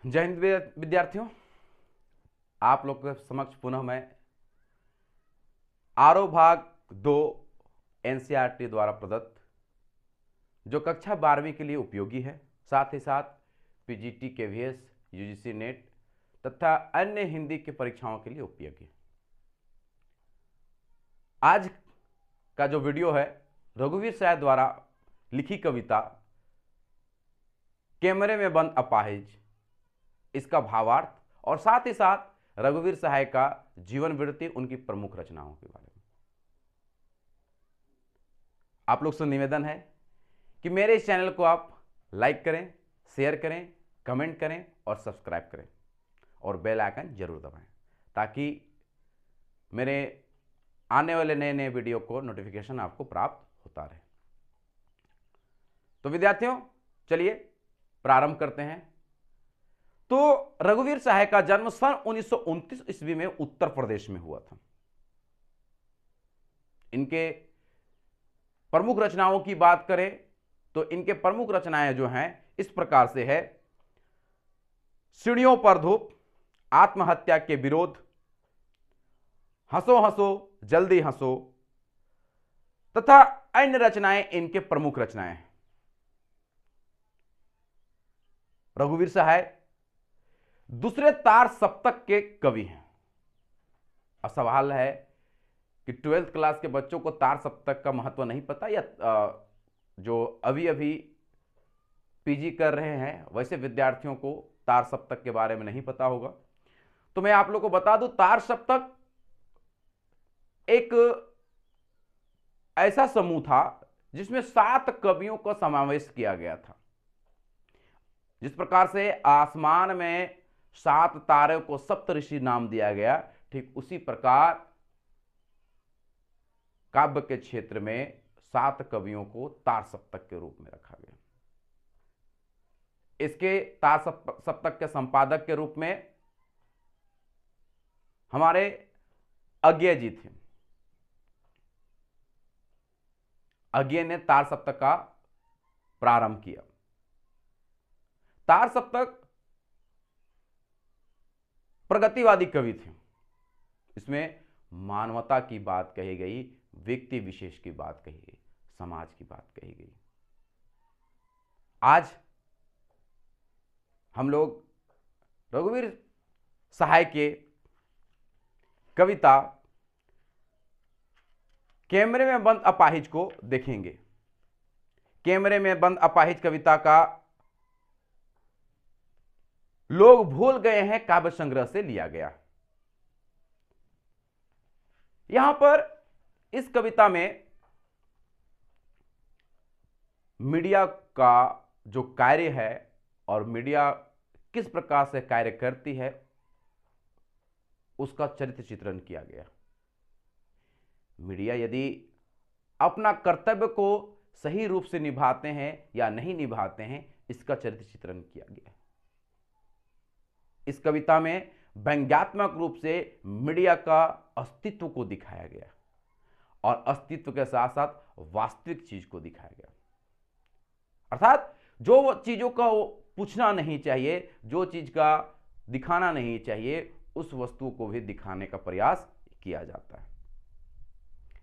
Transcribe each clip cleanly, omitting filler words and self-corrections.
जय हिंद विद्यार्थियों, आप लोग के समक्ष पुनः मैं आरो भाग 2 एनसीईआरटी द्वारा प्रदत्त जो कक्षा 12वीं के लिए उपयोगी है, साथ ही साथ पीजीटी, केवीएस, यूजीसी नेट तथा अन्य हिंदी की परीक्षाओं के लिए उपयोगी है। आज का जो वीडियो है रघुवीर साय द्वारा लिखी कविता कैमरे में बंद अपाहिज, इसका भावार्थ और साथ ही साथ रघुवीर सहाय का जीवन वृत्ति, उनकी प्रमुख रचनाओं के बारे में आप लोग से निवेदन है कि मेरे इस चैनल को आप लाइक करें, शेयर करें, कमेंट करें और सब्सक्राइब करें और बेल आइकन जरूर दबाएं ताकि मेरे आने वाले नए नए वीडियो को नोटिफिकेशन आपको प्राप्त होता रहे। तो विद्यार्थियों, चलिए प्रारंभ करते हैं। तो रघुवीर सहाय का जन्म सन 1929 ईस्वी में उत्तर प्रदेश में हुआ था। इनके प्रमुख रचनाओं की बात करें तो इनके प्रमुख रचनाएं जो हैं इस प्रकार से है: सीढ़ियों पर धूप, आत्महत्या के विरोध, हंसो हंसो जल्दी हंसो तथा अन्य रचनाएं इनके प्रमुख रचनाएं हैं। रघुवीर सहाय दूसरे तार सप्तक के कवि हैं। अब सवाल है कि 12th क्लास के बच्चों को तार सप्तक का महत्व नहीं पता, या जो अभी अभी पीजी कर रहे हैं वैसे विद्यार्थियों को तार सप्तक के बारे में नहीं पता होगा। तो मैं आप लोगों को बता दूं, तार सप्तक एक ऐसा समूह था जिसमें 7 कवियों का समावेश किया गया था। जिस प्रकार से आसमान में 7 तारों को सप्तऋषि नाम दिया गया, ठीक उसी प्रकार काव्य के क्षेत्र में 7 कवियों को तार सप्तक के रूप में रखा गया। इसके तार सप्तक के संपादक के रूप में हमारे अज्ञेय जी थे। अज्ञेय ने तार सप्तक का प्रारंभ किया। तार सप्तक प्रगतिवादी कवि थे। इसमें मानवता की बात कही गई, व्यक्ति विशेष की बात कही गई, समाज की बात कही गई। आज हम लोग रघुवीर सहाय के कविता कैमरे में बंद अपाहिज को देखेंगे। कैमरे में बंद अपाहिज कविता का लोग भूल गए हैं काव्य संग्रह से लिया गया। यहां पर इस कविता में मीडिया का जो कार्य है और मीडिया किस प्रकार से कार्य करती है उसका चरित्र चित्रण किया गया। मीडिया यदि अपना कर्तव्य को सही रूप से निभाते हैं या नहीं निभाते हैं, इसका चरित्र चित्रण किया गया। इस कविता में व्यंग्यात्मक रूप से मीडिया का अस्तित्व को दिखाया गया और अस्तित्व के साथ साथ वास्तविक चीज को दिखाया गया। अर्थात जो चीजों का पूछना नहीं चाहिए, जो चीज का दिखाना नहीं चाहिए, उस वस्तु को भी दिखाने का प्रयास किया जाता है।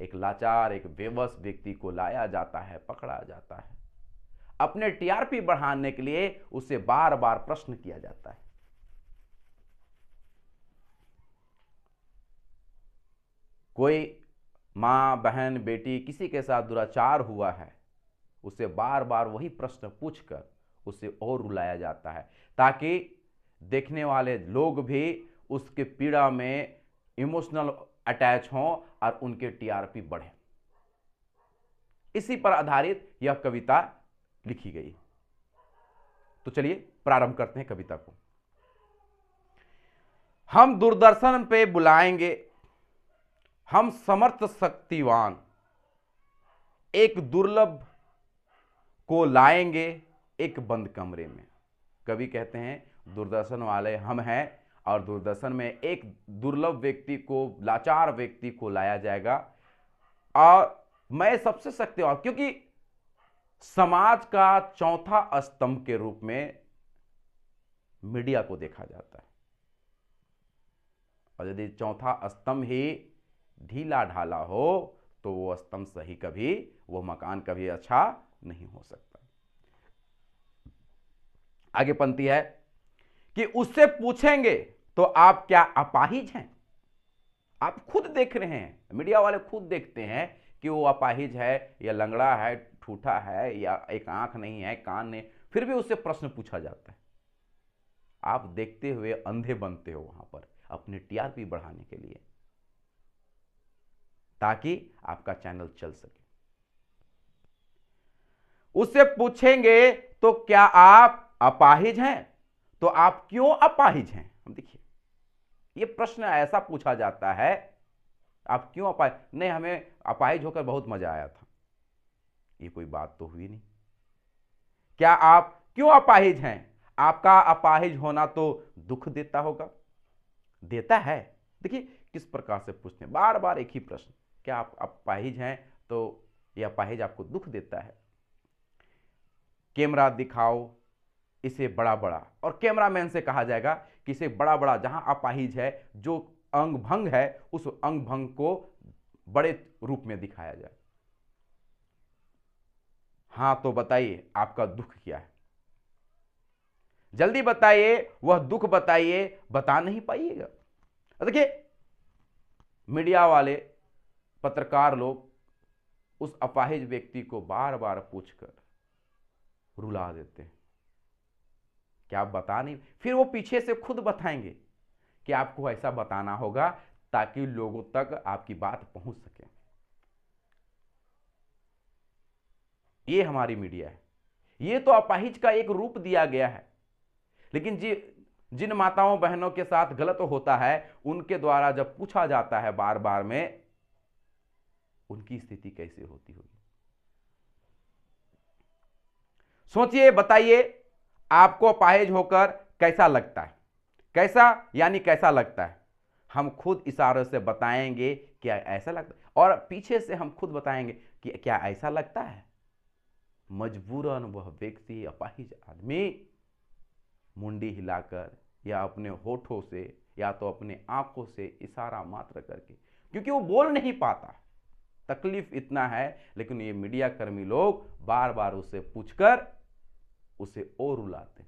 एक लाचार, एक बेबस व्यक्ति को लाया जाता है, पकड़ा जाता है, अपने टीआरपी बढ़ाने के लिए उसे बार बार प्रश्न किया जाता है। कोई मां, बहन, बेटी किसी के साथ दुराचार हुआ है, उसे बार बार वही प्रश्न पूछकर उसे और रुलाया जाता है ताकि देखने वाले लोग भी उसके पीड़ा में इमोशनल अटैच हों और उनके टीआरपी बढ़े। इसी पर आधारित यह कविता लिखी गई। तो चलिए प्रारंभ करते हैं कविता को। हम दूरदर्शन पे बुलाएंगे हम समर्थ शक्तिवान, एक दुर्लभ को लाएंगे एक बंद कमरे में। कवि कहते हैं दूरदर्शन वाले हम हैं और दूरदर्शन में एक दुर्लभ व्यक्ति को, लाचार व्यक्ति को लाया जाएगा और मैं सबसे शक्तिवान, क्योंकि समाज का चौथा स्तंभ के रूप में मीडिया को देखा जाता है। और यदि चौथा स्तंभ ही ढीला ढाला हो तो वो स्तंभ सही कभी, वो मकान कभी अच्छा नहीं हो सकता। आगे पंक्ति है कि उससे पूछेंगे तो आप क्या अपाहिज हैं। आप खुद देख रहे हैं, मीडिया वाले खुद देखते हैं कि वो अपाहिज है या लंगड़ा है, ठूठा है, या एक आंख नहीं है, कान नहीं, फिर भी उससे प्रश्न पूछा जाता है। आप देखते हुए अंधे बनते हो वहां पर अपने टीआरपी बढ़ाने के लिए, ताकि आपका चैनल चल सके। उससे पूछेंगे तो क्या आप अपाहिज हैं, तो आप क्यों अपाहिज हैं। हम देखिए, ये प्रश्न ऐसा पूछा जाता है, आप क्यों अपाहिज नहीं, हमें अपाहिज होकर बहुत मजा आया था, ये कोई बात तो हुई नहीं। क्या आप क्यों अपाहिज हैं, आपका अपाहिज होना तो दुख देता होगा, देता है। देखिए किस प्रकार से पूछते हैं, बार बार एक ही प्रश्न, क्या आप अपाहिज हैं, तो यह अपाहिज आपको दुख देता है। कैमरा दिखाओ इसे बड़ा बड़ा, और कैमरामैन से कहा जाएगा कि इसे बड़ा बड़ा, जहां अपाहिज है, जो अंग भंग है, उस अंग भंग को बड़े रूप में दिखाया जाए। हां तो बताइए आपका दुख क्या है, जल्दी बताइए, वह दुख बताइए, बता नहीं पाइएगा। देखिए मीडिया वाले पत्रकार लोग उस अपाहिज व्यक्ति को बार बार पूछकर रुला देते हैं कि आप बता नहीं, फिर वो पीछे से खुद बताएंगे कि आपको ऐसा बताना होगा ताकि लोगों तक आपकी बात पहुंच सके। ये हमारी मीडिया है, ये तो अपाहिज का एक रूप दिया गया है, लेकिन जिन माताओं बहनों के साथ गलत होता है, उनके द्वारा जब पूछा जाता है बार बार में, उनकी स्थिति कैसे होती होगी। सोचिए, बताइए आपको अपाहिज होकर कैसा लगता है, कैसा यानी कैसा लगता है। हम खुद इशारों से बताएंगे क्या ऐसा लगता है, और पीछे से हम खुद बताएंगे कि क्या ऐसा लगता है। मजबूरन वह व्यक्ति, अपाहिज आदमी, मुंडी हिलाकर या अपने होठों से या तो अपने आंखों से इशारा मात्र करके, क्योंकि वो बोल नहीं पाता, तकलीफ इतना है, लेकिन ये मीडिया कर्मी लोग बार बार उससे पूछकर उसे और रुलाते।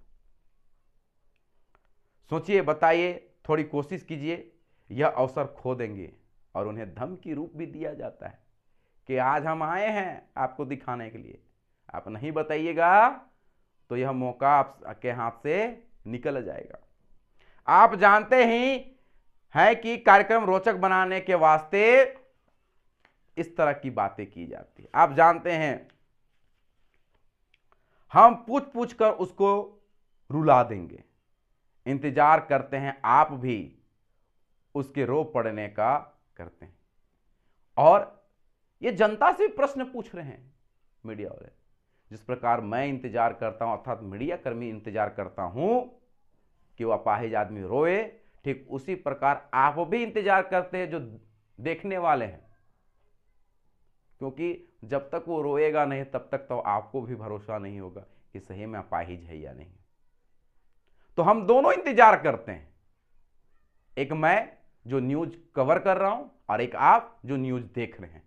सोचिए, बताइए, थोड़ी कोशिश कीजिए, यह अवसर खो देंगे। और उन्हें धमकी रूप भी दिया जाता है कि आज हम आए हैं आपको दिखाने के लिए, आप नहीं बताइएगा तो यह मौका आपके हाथ से निकल जाएगा। आप जानते ही हैं कि कार्यक्रम रोचक बनाने के वास्ते इस तरह की बातें की जाती है। आप जानते हैं, हम पूछ पूछ कर उसको रुला देंगे। इंतजार करते हैं आप भी उसके रो पड़ने का करते हैं। और ये जनता से प्रश्न पूछ रहे हैं मीडिया वाले, जिस प्रकार मैं इंतजार करता हूं, अर्थात मीडिया कर्मी इंतजार करता हूं कि वो अपाहिज आदमी रोए, ठीक उसी प्रकार आप भी इंतजार करते हैं जो देखने वाले हैं, क्योंकि जब तक वो रोएगा नहीं तब तक तो आपको भी भरोसा नहीं होगा कि सही में अपाहिज है या नहीं। तो हम दोनों इंतजार करते हैं, एक मैं जो न्यूज कवर कर रहा हूं और एक आप जो न्यूज देख रहे हैं,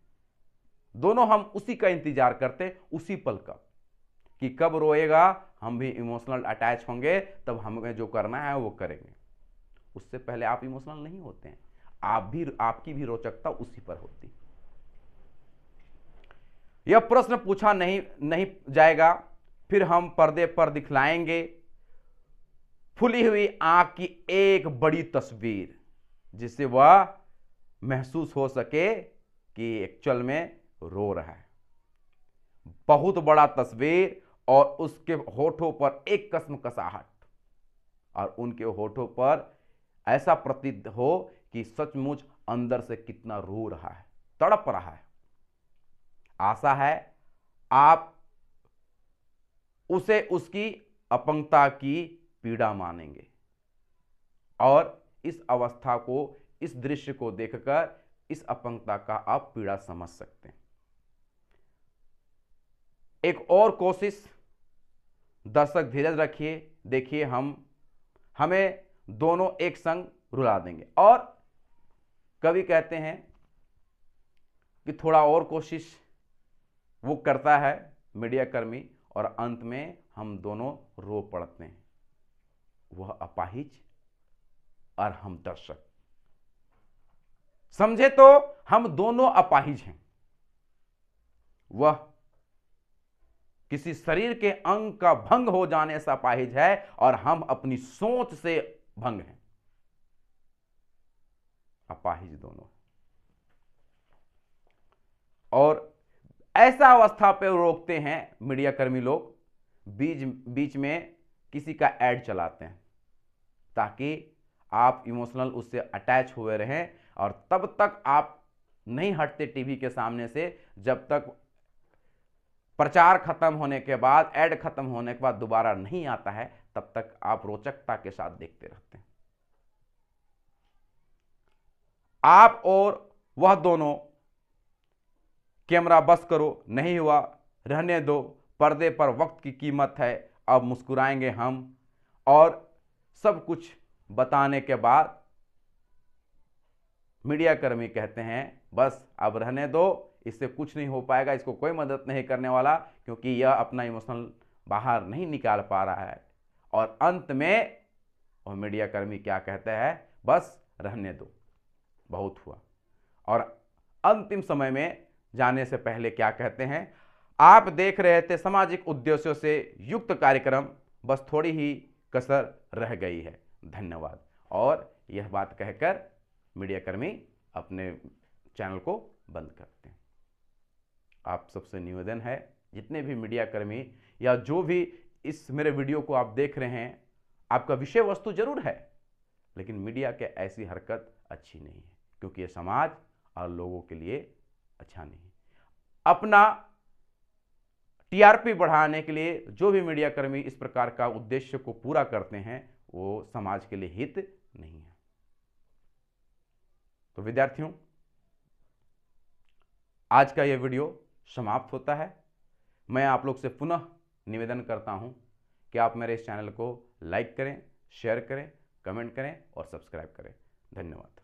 दोनों हम उसी का इंतजार करते हैं, उसी पल का, कि कब रोएगा, हम भी इमोशनल अटैच होंगे, तब हमें जो करना है वो करेंगे। उससे पहले आप इमोशनल नहीं होते हैं, आपकी भी रोचकता उसी पर होती। यह प्रश्न पूछा नहीं जाएगा, फिर हम पर्दे पर दिखलाएंगे फुली हुई आंख की एक बड़ी तस्वीर, जिससे वह महसूस हो सके कि एक्चुअल में रो रहा है। बहुत बड़ा तस्वीर, और उसके होठों पर एक कसमकसाहट, और उनके होठों पर ऐसा प्रतीत हो कि सचमुच अंदर से कितना रो रहा है, तड़प रहा है। आशा है आप उसे उसकी अपंगता की पीड़ा मानेंगे, और इस अवस्था को, इस दृश्य को देखकर इस अपंगता का आप पीड़ा समझ सकते हैं। एक और कोशिश, दर्शक धीरज रखिए, देखिए हम हमें दोनों एक संग रुला देंगे। और कवि कहते हैं कि थोड़ा और कोशिश वो करता है मीडिया कर्मी, और अंत में हम दोनों रो पड़ते हैं, वह अपाहिज और हम दर्शक। समझे तो हम दोनों अपाहिज हैं, वह किसी शरीर के अंग का भंग हो जाने से अपाहिज है और हम अपनी सोच से भंग हैं, अपाहिज दोनों। और ऐसा अवस्था पे रोकते हैं मीडिया कर्मी लोग, बीच में किसी का ऐड चलाते हैं ताकि आप इमोशनल उससे अटैच हुए रहें, और तब तक आप नहीं हटते टीवी के सामने से जब तक प्रचार खत्म होने के बाद, ऐड खत्म होने के बाद दोबारा नहीं आता है, तब तक आप रोचकता के साथ देखते रहते हैं। आप और वह दोनों कैमरा बस करो, नहीं हुआ रहने दो, पर्दे पर वक्त की कीमत है, अब मुस्कुराएंगे हम, और सब कुछ बताने के बाद मीडिया कर्मी कहते हैं बस अब रहने दो, इससे कुछ नहीं हो पाएगा, इसको कोई मदद नहीं करने वाला, क्योंकि यह अपना इमोशनल बाहर नहीं निकाल पा रहा है। और अंत में वह मीडिया कर्मी क्या कहते हैं, बस रहने दो, बहुत हुआ। और अंतिम समय में जाने से पहले क्या कहते हैं, आप देख रहे थे सामाजिक उद्देश्यों से युक्त कार्यक्रम, बस थोड़ी ही कसर रह गई है, धन्यवाद। और यह बात कहकर मीडिया कर्मी अपने चैनल को बंद करते हैं। आप सबसे निवेदन है, जितने भी मीडिया कर्मी या जो भी इस मेरे वीडियो को आप देख रहे हैं, आपका विषय वस्तु जरूर है, लेकिन मीडिया के ऐसी हरकत अच्छी नहीं है, क्योंकि ये समाज और लोगों के लिए अच्छा नहीं है। अपना टीआरपी बढ़ाने के लिए जो भी मीडिया कर्मी इस प्रकार का उद्देश्य को पूरा करते हैं, वो समाज के लिए हित नहीं है। तो विद्यार्थियों, आज का यह वीडियो समाप्त होता है। मैं आप लोग से पुनः निवेदन करता हूं कि आप मेरे इस चैनल को लाइक करें, शेयर करें, कमेंट करें और सब्सक्राइब करें। धन्यवाद।